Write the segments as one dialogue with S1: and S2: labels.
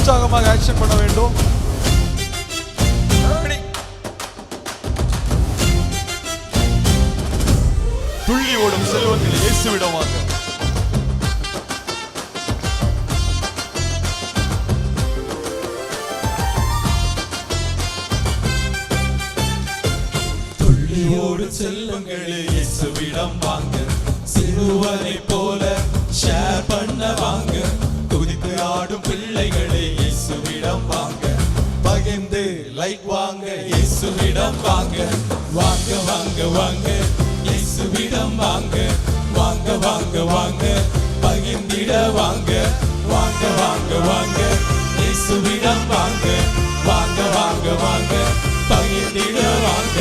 S1: உற்சாகமாக ஆக்ஷன் பண்ண வேண்டும். துள்ளி ஓடும் செல்வங்கள் இயேசுவிடம் வாங்க. துள்ளி ஓடும் செல்வங்களே இயேசுவிடம் வாங்க. சிறுவனை போல ஷேர் பண்ண வாங்க. குதித்து ஆடும் பிள்ளைகளே இயேசுவிடம் வாங்க. பகிர்ந்து லைக் வாங்க இயேசுவிடம் வாங்க. வாங்க வாங்க வாங்க இயேசுவிடம் வாங்க. வாங்க வாங்க வாங்க பகிர்ந்திட வாங்க. வாங்க வாங்க வாங்க இயேசுவிடம் வாங்க. வாங்க வாங்க வாங்க பகிர்ந்திட வாங்க.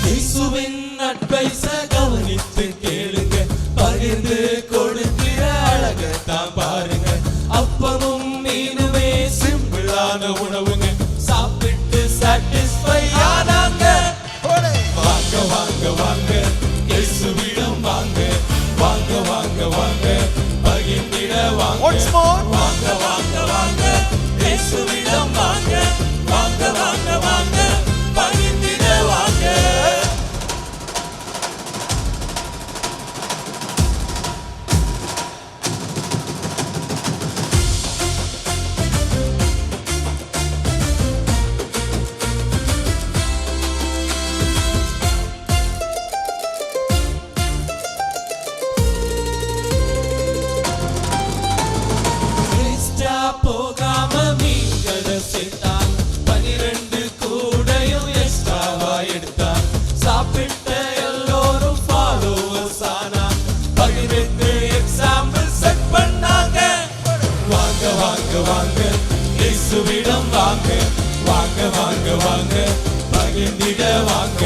S1: இயேசுவின் அட்வைஸ கவனித்து கேளுங்க. பகிர்ந்து கொடுக்கிற அழகத்தான் பாருங்க. அப்பமும் மீனுமே சிம்பிளான உணவுங்க. சாப்பிட்டு சாட்டிஸ்ஃபை ஆனாங்க. வாங்க வாங்க வாங்க இயேசுவிடம் வாங்க. வாங்க வாங்க வாங்க பகிர்ந்திட வாங்க. வாங்க வாங்க வாங்க இயேசுவிடம் வாங்க. வாங்க வாங்க வாங்க பகிர்ந்திட வாங்க. போகாம மீன்களை சேர்த்தான். 12 கூடையும் எக்ஸ்ட்ராவா எடுத்தான். சாப்பிட்ட எல்லோரும் ஃபாலோவர்ஸ் ஆனா. 18 எக்ஸாம்பிள் செட் பண்ணாங்க. வாங்க வாங்க வாங்க இயேசுவிடம் வாங்க. வாங்க வாங்க வாங்க பகிர்ந்திட வாங்க.